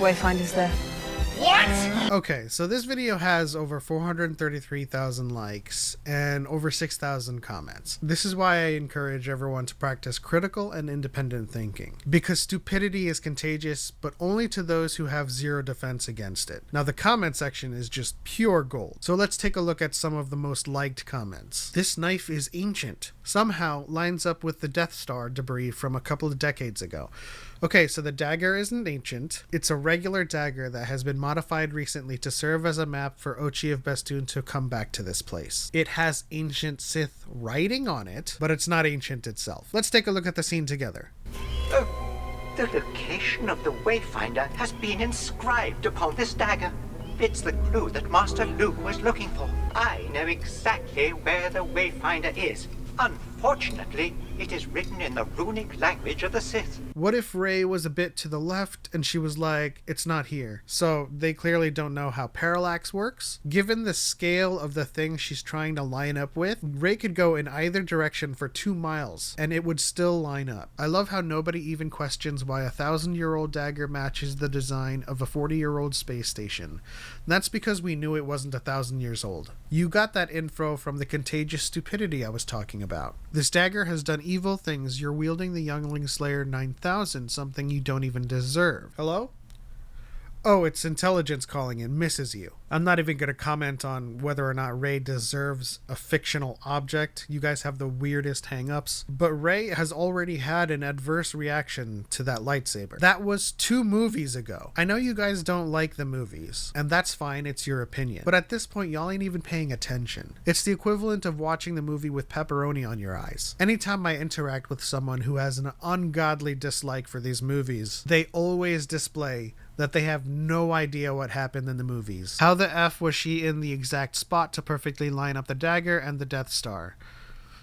Wayfinder's there. What? Okay, so this video has over 433,000 likes and over 6,000 comments. This is why I encourage everyone to practice critical and independent thinking. Because stupidity is contagious, but only to those who have zero defense against it. Now the comment section is just pure gold. So let's take a look at some of the most liked comments. This knife is ancient. Somehow lines up with the Death Star debris from a couple of decades ago. Okay, so the dagger isn't ancient. It's a regular dagger that has been modified recently to serve as a map for Ochi of Bestoon to come back to this place. It has ancient Sith writing on it, but it's not ancient itself. Let's take a look at the scene together. The location of the Wayfinder has been inscribed upon this dagger. It's the clue that Master Luke was looking for. I know exactly where the Wayfinder is. Unfortunately, it is written in the runic language of the Sith. What if Rey was a bit to the left and she was like, it's not here? So they clearly don't know how parallax works. Given the scale of the thing she's trying to line up with, Rey could go in either direction for 2 miles and it would still line up. I love how nobody even questions why a 1,000-year-old dagger matches the design of a 40-year-old space station. That's because we knew it wasn't 1,000 years old. You got that info from the contagious stupidity I was talking about. This dagger has done evil things. You're wielding the Youngling Slayer 9000, something you don't even deserve. Hello? Oh, it's intelligence calling in, misses you. I'm not even going to comment on whether or not Rey deserves a fictional object. You guys have the weirdest hang-ups. But Rey has already had an adverse reaction to that lightsaber. That was 2 movies ago. I know you guys don't like the movies, and that's fine, it's your opinion. But at this point, y'all ain't even paying attention. It's the equivalent of watching the movie with pepperoni on your eyes. Anytime I interact with someone who has an ungodly dislike for these movies, they always display that they have no idea what happened in the movies. How the F was she in the exact spot to perfectly line up the dagger and the Death Star?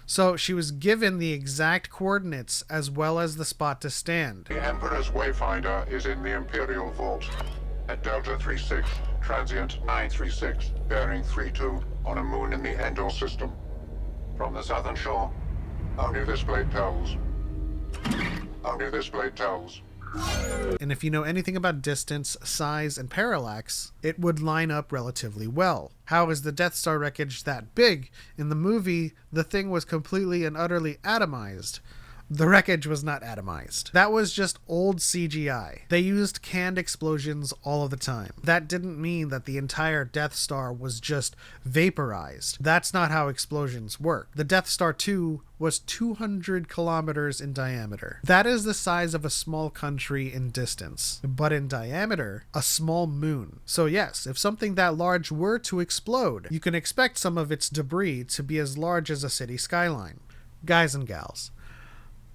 So she was given the exact coordinates as well as the spot to stand. The Emperor's Wayfinder is in the Imperial Vault at Delta 36, transient 936, bearing 32 on a moon in the Endor system. From the southern shore, only this blade tells. Only this blade tells. And if you know anything about distance, size, and parallax, it would line up relatively well. How is the Death Star wreckage that big? In the movie, the thing was completely and utterly atomized. The wreckage was not atomized. That was just old CGI. They used canned explosions all of the time. That didn't mean that the entire Death Star was just vaporized. That's not how explosions work. The Death Star 2 was 200 kilometers in diameter. That is the size of a small country in distance, but in diameter, a small moon. So yes, if something that large were to explode, you can expect some of its debris to be as large as a city skyline. Guys and gals,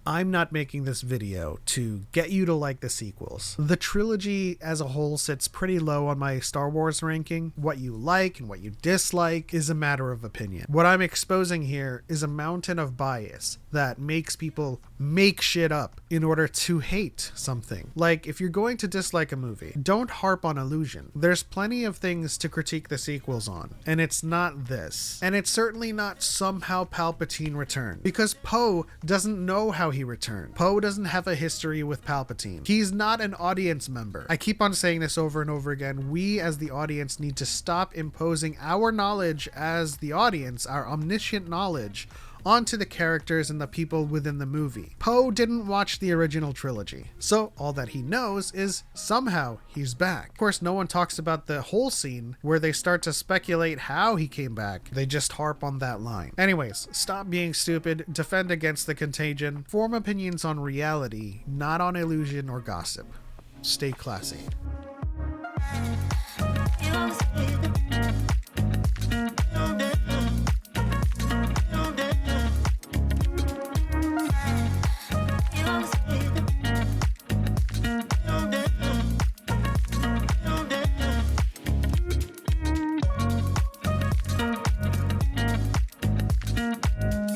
I'm not making this video to get you to like the sequels. The trilogy as a whole sits pretty low on my Star Wars ranking. What you like and what you dislike is a matter of opinion. What I'm exposing here is a mountain of bias that makes people make shit up in order to hate something. Like, if you're going to dislike a movie, don't harp on illusion. There's plenty of things to critique the sequels on, and it's not this. And it's certainly not somehow Palpatine returned, because Poe doesn't know how he returned. Poe doesn't have a history with Palpatine. He's not an audience member. I keep on saying this over and over again. We as the audience need to stop imposing our knowledge as the audience, our omniscient knowledge, onto the characters and the people within the movie. Poe didn't watch the original trilogy, so all that he knows is somehow he's back. Of course, no one talks about the whole scene where they start to speculate how he came back. They just harp on that line. Anyways, stop being stupid, defend against the contagion, form opinions on reality, not on illusion or gossip. Stay classy.